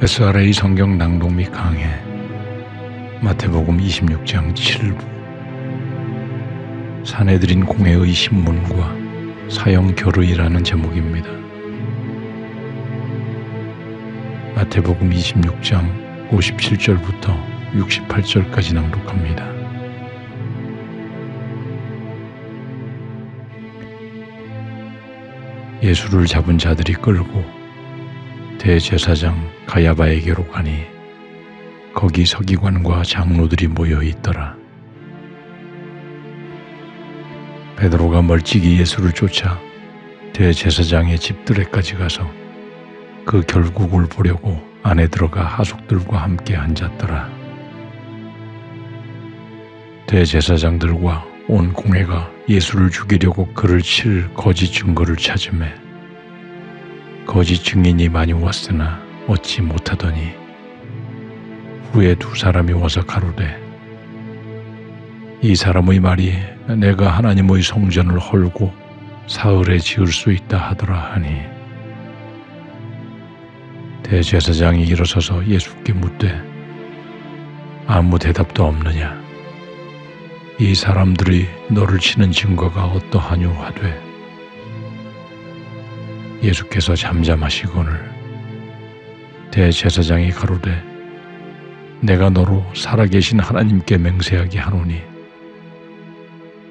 SRA 성경 낭독 및 강해 마태복음 26장 7부 사내들인 공회의 신문과 사형 결의라는 제목입니다. 마태복음 26장 57절부터 68절까지 낭독합니다. 예수를 잡은 자들이 끌고 대제사장 가야바에게로 가니 거기 서기관과 장로들이 모여 있더라. 베드로가 멀찍이 예수를 쫓아 대제사장의 집들에까지 가서 그 결국을 보려고 안에 들어가 하숙들과 함께 앉았더라. 대제사장들과 온 공회가 예수를 죽이려고 그를 칠 거짓 증거를 찾으매 거짓 증인이 많이 왔으나 얻지 못하더니 후에 두 사람이 와서 가로되 이 사람의 말이 내가 하나님의 성전을 헐고 사흘에 지을 수 있다 하더라 하니 대제사장이 일어서서 예수께 묻되 아무 대답도 없느냐? 이 사람들이 너를 치는 증거가 어떠하뇨 하되 예수께서 잠잠하시거늘 대제사장이 가로되 내가 너로 살아계신 하나님께 맹세하게 하노니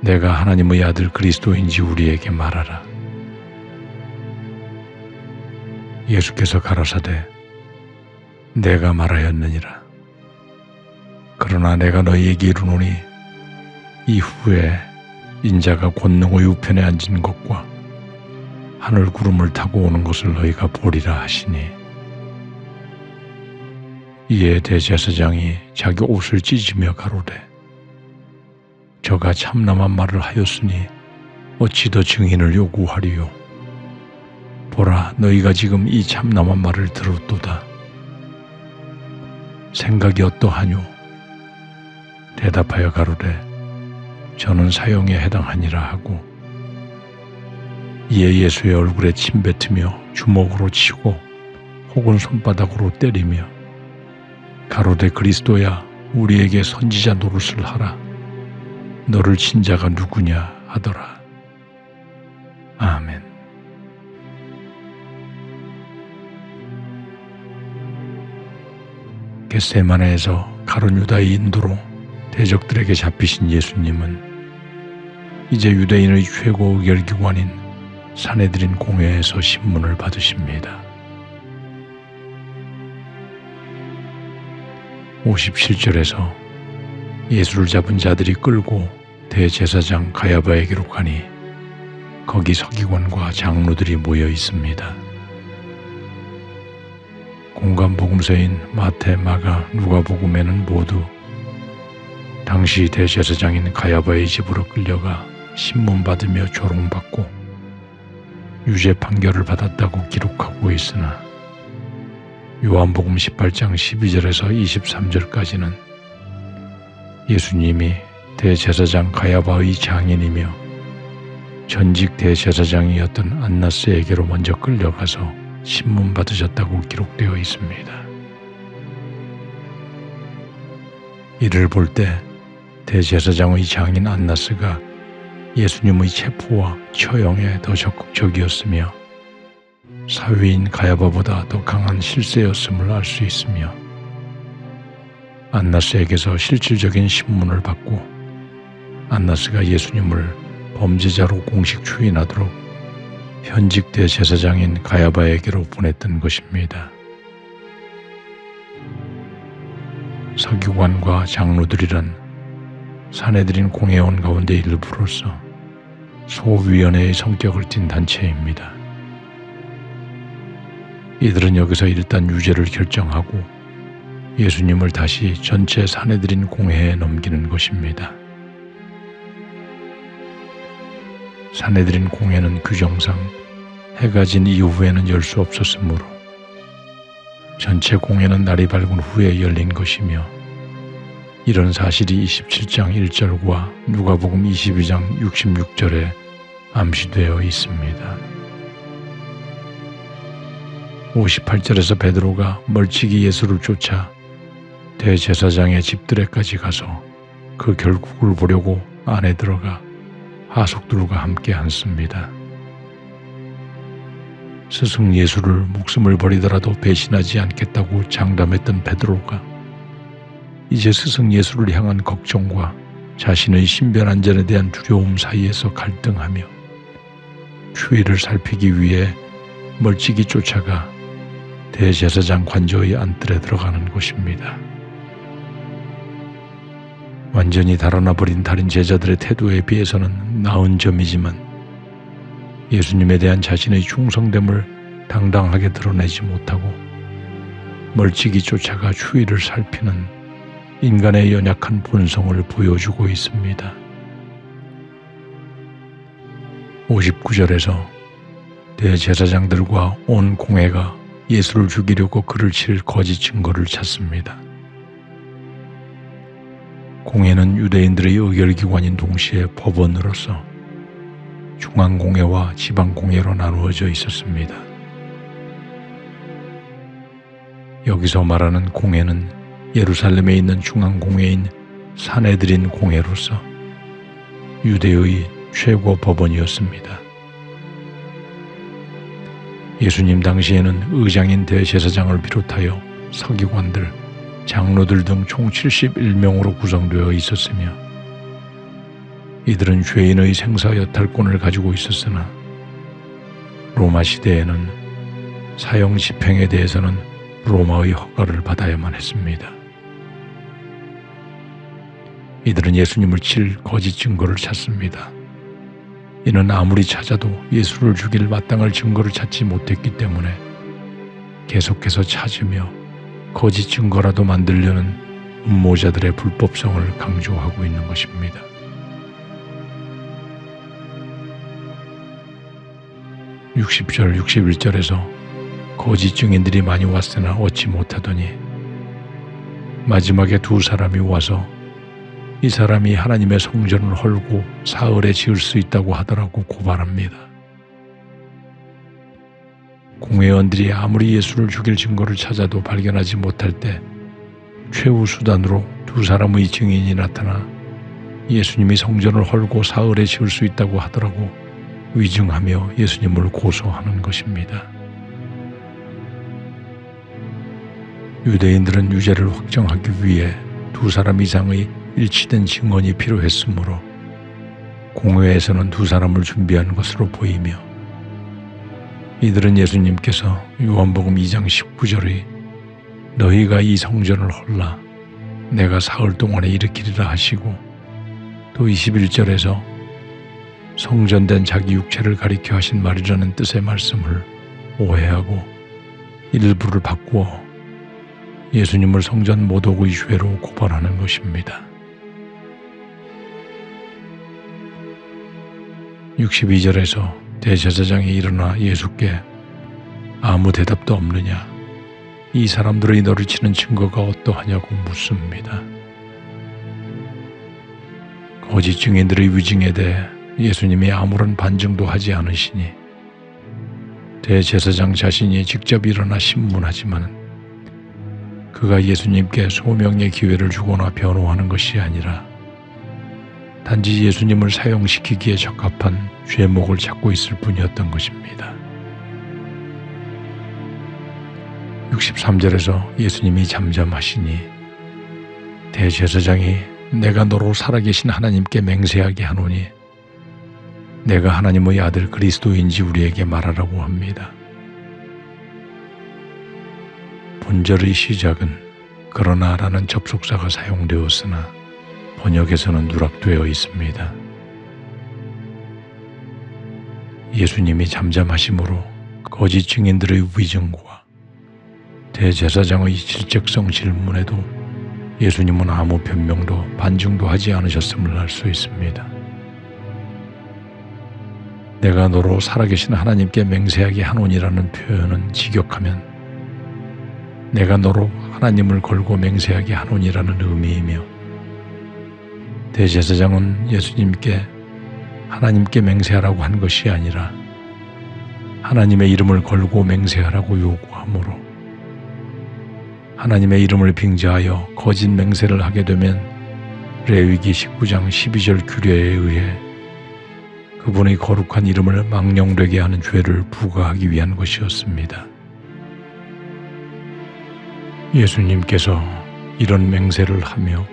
내가 하나님의 아들 그리스도인지 우리에게 말하라. 예수께서 가라사대 내가 말하였느니라. 그러나 내가 너희에게 이르노니 이후에 인자가 권능의 우편에 앉은 것과 하늘 구름을 타고 오는 것을 너희가 보리라 하시니 이에 대제사장이 자기 옷을 찢으며 가로되 저가 참남한 말을 하였으니 어찌 더 증인을 요구하리요? 보라, 너희가 지금 이 참남한 말을 들었도다. 생각이 어떠하뇨? 대답하여 가로되 저는 사형에 해당하니라 하고 이에 예수의 얼굴에 침 뱉으며 주먹으로 치고 혹은 손바닥으로 때리며 가로되 그리스도야 우리에게 선지자 노릇을 하라. 너를 친 자가 누구냐 하더라. 아멘. 겟세마네에서 가룟 유다의 인도로 대적들에게 잡히신 예수님은 이제 유대인의 최고 의결기관인 사내들인 공회에서 신문을 받으십니다. 57절에서 예수를 잡은 자들이 끌고 대제사장 가야바에게로 가니 거기 서기관과 장로들이 모여 있습니다. 공간복음서인 마태, 마가, 누가복음에는 모두 당시 대제사장인 가야바의 집으로 끌려가 신문 받으며 조롱받고 유죄 판결을 받았다고 기록하고 있으나 요한복음 18장 12절에서 23절까지는 예수님이 대제사장 가야바의 장인이며 전직 대제사장이었던 안나스에게로 먼저 끌려가서 신문 받으셨다고 기록되어 있습니다. 이를 볼 때 대제사장의 장인 안나스가 예수님의 체포와 처형에 더 적극적이었으며 사위인 가야바보다 더 강한 실세였음을 알 수 있으며 안나스에게서 실질적인 신문을 받고 안나스가 예수님을 범죄자로 공식 추인하도록 현직 대제사장인 가야바에게로 보냈던 것입니다. 서기관과 장로들이란 사내들인 공회원 가운데 일부로서 소위원회의 성격을 띤 단체입니다. 이들은 여기서 일단 유죄를 결정하고 예수님을 다시 전체 사내들인 공회에 넘기는 것입니다. 사내들인 공회는 규정상 해가 진 이후에는 열 수 없었으므로 전체 공회는 날이 밝은 후에 열린 것이며 이런 사실이 27장 1절과 누가복음 22장 66절에 암시되어 있습니다. 58절에서 베드로가 멀찍이 예수를 쫓아 대제사장의 집들에까지 가서 그 결국을 보려고 안에 들어가 하속들과 함께 앉습니다. 스승 예수를 목숨을 버리더라도 배신하지 않겠다고 장담했던 베드로가 이제 스승 예수를 향한 걱정과 자신의 신변 안전에 대한 두려움 사이에서 갈등하며 추위를 살피기 위해 멀찍이 쫓아가 대제사장 관저의 안뜰에 들어가는 것입니다. 완전히 달아나 버린 다른 제자들의 태도에 비해서는 나은 점이지만 예수님에 대한 자신의 충성됨을 당당하게 드러내지 못하고 멀찍이 쫓아가 추위를 살피는 인간의 연약한 본성을 보여주고 있습니다. 59절에서 대제사장들과 온 공회가 예수를 죽이려고 그를 칠 거짓 증거를 찾습니다. 공회는 유대인들의 의결기관인 동시에 법원으로서 중앙공회와 지방공회로 나누어져 있었습니다. 여기서 말하는 공회는 예루살렘에 있는 중앙공회인 산헤드린 공회로서 유대의 최고 법원이었습니다. 예수님 당시에는 의장인 대제사장을 비롯하여 서기관들, 장로들 등 총 71명으로 구성되어 있었으며 이들은 죄인의 생사여탈권을 가지고 있었으나 로마 시대에는 사형 집행에 대해서는 로마의 허가를 받아야만 했습니다. 이들은 예수님을 칠 거짓 증거를 찾습니다. 이는 아무리 찾아도 예수를 죽일 마땅할 증거를 찾지 못했기 때문에 계속해서 찾으며 거짓 증거라도 만들려는 음모자들의 불법성을 강조하고 있는 것입니다. (60절) 61절에서 거짓 증인들이 많이 왔으나 얻지 못하더니 마지막에 두 사람이 와서 이 사람이 하나님의 성전을 헐고 사흘에 지을 수 있다고 하더라고 고발합니다. 공회원들이 아무리 예수를 죽일 증거를 찾아도 발견하지 못할 때 최후 수단으로 두 사람의 증인이 나타나 예수님이 성전을 헐고 사흘에 지을 수 있다고 하더라고 위증하며 예수님을 고소하는 것입니다. 유대인들은 유죄를 확정하기 위해 두 사람 이상의 일치된 증언이 필요했으므로 공회에서는 두 사람을 준비한 것으로 보이며 이들은 예수님께서 요한복음 2장 19절의 너희가 이 성전을 헐라 내가 사흘 동안에 일으키리라 하시고 또 21절에서 성전된 자기 육체를 가리켜 하신 말이라는 뜻의 말씀을 오해하고 일부를 바꾸어 예수님을 성전 모독의 죄로 고발하는 것입니다. 62절에서 대제사장이 일어나 예수께 아무 대답도 없느냐 이 사람들의 너를 치는 증거가 어떠하냐고 묻습니다. 거짓 증인들의 위증에 대해 예수님이 아무런 반증도 하지 않으시니 대제사장 자신이 직접 일어나 신문하지만 그가 예수님께 소명의 기회를 주거나 변호하는 것이 아니라 단지 예수님을 사형시키기에 적합한 죄목을 찾고 있을 뿐이었던 것입니다. 63절에서 예수님이 잠잠하시니 대제사장이 내가 너로 살아계신 하나님께 맹세하게 하노니 내가 하나님의 아들 그리스도인지 우리에게 말하라고 합니다. 본절의 시작은 그러나 라는 접속사가 사용되었으나 번역에서는 누락되어 있습니다. 예수님이 잠잠하심으로 거짓 증인들의 위증과 대제사장의 질책성 질문에도 예수님은 아무 변명도 반증도 하지 않으셨음을 알 수 있습니다. 내가 너로 살아계신 하나님께 맹세하게 하노니라는 표현은 직역하면 내가 너로 하나님을 걸고 맹세하게 하노니라는 의미이며 대제사장은 예수님께 하나님께 맹세하라고 한 것이 아니라 하나님의 이름을 걸고 맹세하라고 요구하므로 하나님의 이름을 빙자하여 거짓 맹세를 하게 되면 레위기 19장 12절 규례에 의해 그분의 거룩한 이름을 망령되게 하는 죄를 부과하기 위한 것이었습니다. 예수님께서 이런 맹세를 하며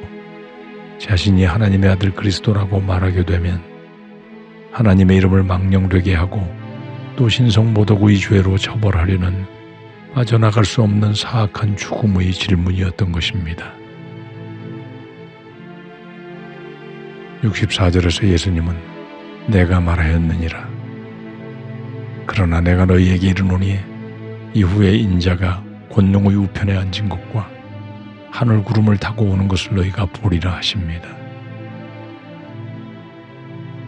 자신이 하나님의 아들 그리스도라고 말하게 되면 하나님의 이름을 망령되게 하고 또 신성모독의 죄로 처벌하려는 빠져나갈 수 없는 사악한 죽음의 질문이었던 것입니다. 64절에서 예수님은 내가 말하였느니라. 그러나 내가 너희에게 이르노니 이후에 인자가 권능의 우편에 앉은 것과 하늘 구름을 타고 오는 것을 너희가 보리라 하십니다.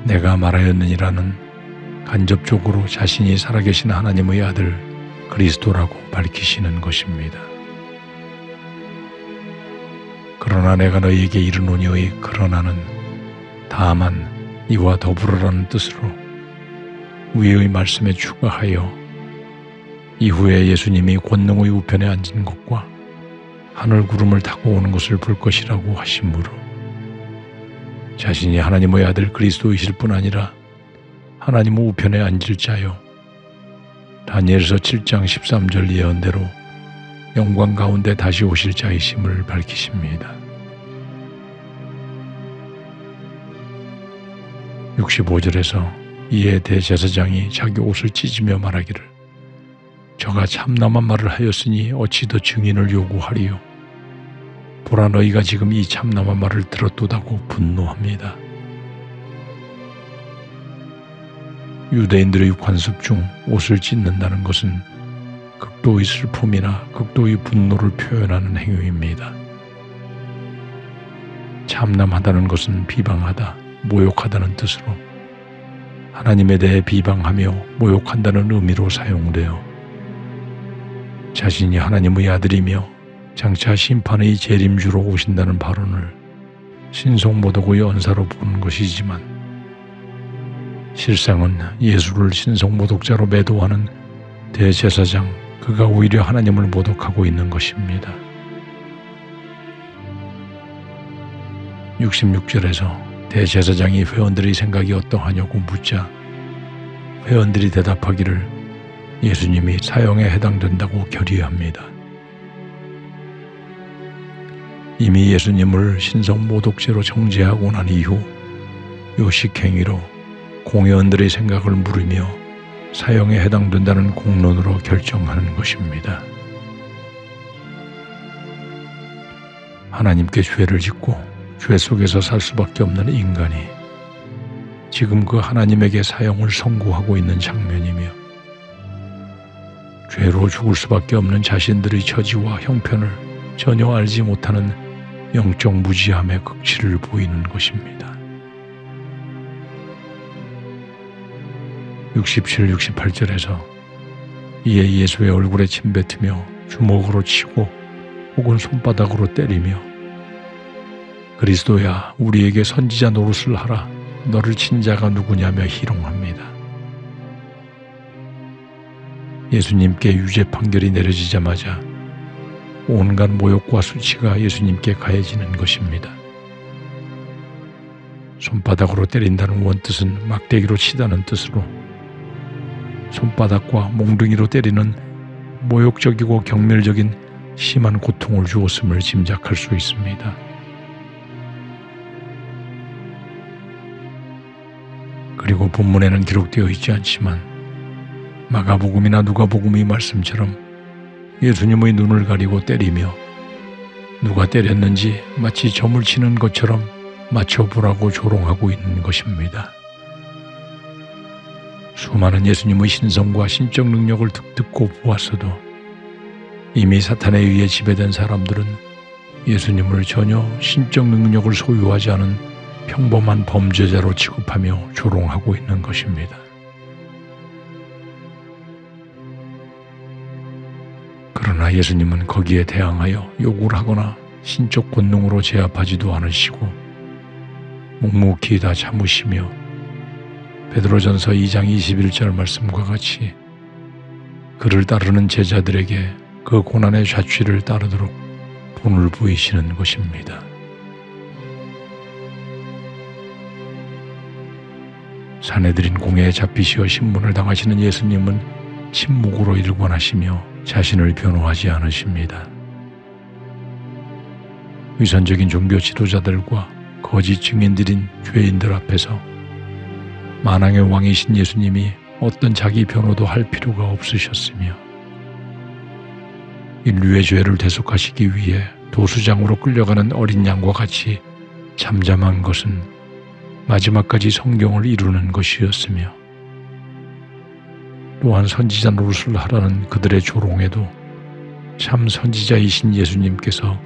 내가 말하였느니라는 간접적으로 자신이 살아계신 하나님의 아들 그리스도라고 밝히시는 것입니다. 그러나 내가 너희에게 이르노니의 그러나는 다만 이와 더불어라는 뜻으로 위의 말씀에 추가하여 이후에 예수님이 권능의 우편에 앉은 것과 하늘 구름을 타고 오는 것을 볼 것이라고 하시므로 자신이 하나님의 아들 그리스도이실 뿐 아니라 하나님 우편에 앉을 자요 다니엘서 7장 13절 예언대로 영광 가운데 다시 오실 자이심을 밝히십니다. 65절에서 이에 대제사장이 자기 옷을 찢으며 말하기를 저가 참남한 말을 하였으니 어찌 더 증인을 요구하리요. 보라 너희가 지금 이 참남한 말을 들었도다고 분노합니다. 유대인들의 관습 중 옷을 찢는다는 것은 극도의 슬픔이나 극도의 분노를 표현하는 행위입니다. 참남하다는 것은 비방하다, 모욕하다는 뜻으로 하나님에 대해 비방하며 모욕한다는 의미로 사용되어 자신이 하나님의 아들이며 장차 심판의 재림주로 오신다는 발언을 신성모독의 언사로 보는 것이지만 실상은 예수를 신성모독자로 매도하는 대제사장 그가 오히려 하나님을 모독하고 있는 것입니다. 66절에서 대제사장이 회원들의 생각이 어떠하냐고 묻자 회원들이 대답하기를 예수님이 사형에 해당된다고 결의합니다. 이미 예수님을 신성모독죄로 정죄하고 난 이후 요식행위로 공회원들의 생각을 물으며 사형에 해당된다는 공론으로 결정하는 것입니다. 하나님께 죄를 짓고 죄 속에서 살 수밖에 없는 인간이 지금 그 하나님에게 사형을 선고하고 있는 장면이며 죄로 죽을 수밖에 없는 자신들의 처지와 형편을 전혀 알지 못하는 영적 무지함의 극치를 보이는 것입니다. 67, 68절에서 이에 예수의 얼굴에 침뱉으며 주먹으로 치고 혹은 손바닥으로 때리며 그리스도야 우리에게 선지자 노릇을 하라 너를 친 자가 누구냐며 희롱합니다. 예수님께 유죄 판결이 내려지자마자 온갖 모욕과 수치가 예수님께 가해지는 것입니다. 손바닥으로 때린다는 원뜻은 막대기로 치다는 뜻으로 손바닥과 몽둥이로 때리는 모욕적이고 경멸적인 심한 고통을 주었음을 짐작할 수 있습니다. 그리고 본문에는 기록되어 있지 않지만 마가복음이나 누가복음의 말씀처럼 예수님의 눈을 가리고 때리며 누가 때렸는지 마치 점을 치는 것처럼 맞춰보라고 조롱하고 있는 것입니다. 수많은 예수님의 신성과 신적 능력을 듣고 보았어도 이미 사탄에 의해 지배된 사람들은 예수님을 전혀 신적 능력을 소유하지 않은 평범한 범죄자로 취급하며 조롱하고 있는 것입니다. 그러나 예수님은 거기에 대항하여 욕을 하거나 신적 권능으로 제압하지도 않으시고 묵묵히 다 참으시며 베드로전서 2장 21절 말씀과 같이 그를 따르는 제자들에게 그 고난의 자취를 따르도록 본을 보이시는 것입니다. 사내들인 공회에 잡히시어 신문을 당하시는 예수님은 침묵으로 일관하시며 자신을 변호하지 않으십니다. 위선적인 종교 지도자들과 거짓 증인들인 죄인들 앞에서 만왕의 왕이신 예수님이 어떤 자기 변호도 할 필요가 없으셨으며 인류의 죄를 대속하시기 위해 도수장으로 끌려가는 어린 양과 같이 잠잠한 것은 마지막까지 성경을 이루는 것이었으며 또한 선지자 노릇을 하라는 그들의 조롱에도 참 선지자이신 예수님께서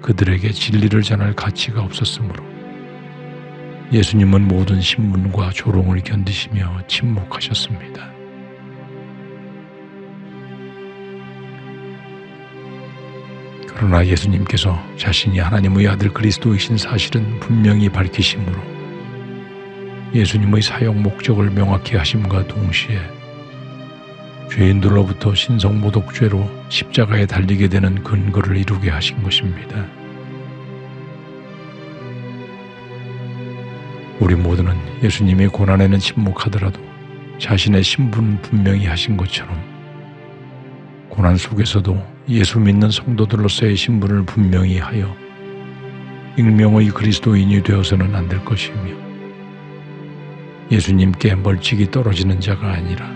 그들에게 진리를 전할 가치가 없었으므로 예수님은 모든 신문과 조롱을 견디시며 침묵하셨습니다. 그러나 예수님께서 자신이 하나님의 아들 그리스도이신 사실은 분명히 밝히심으로 예수님의 사역 목적을 명확히 하심과 동시에 죄인들로부터 신성모독죄로 십자가에 달리게 되는 근거를 이루게 하신 것입니다. 우리 모두는 예수님이 고난에는 침묵하더라도 자신의 신분 분명히 하신 것처럼 고난 속에서도 예수 믿는 성도들로서의 신분을 분명히 하여 익명의 그리스도인이 되어서는 안 될 것이며 예수님께 멀찍이 떨어지는 자가 아니라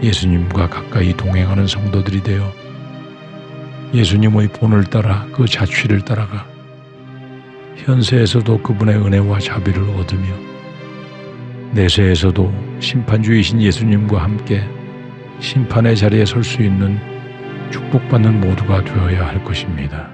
예수님과 가까이 동행하는 성도들이 되어 예수님의 본을 따라 그 자취를 따라가 현세에서도 그분의 은혜와 자비를 얻으며 내세에서도 심판주이신 예수님과 함께 심판의 자리에 설 수 있는 축복받는 모두가 되어야 할 것입니다.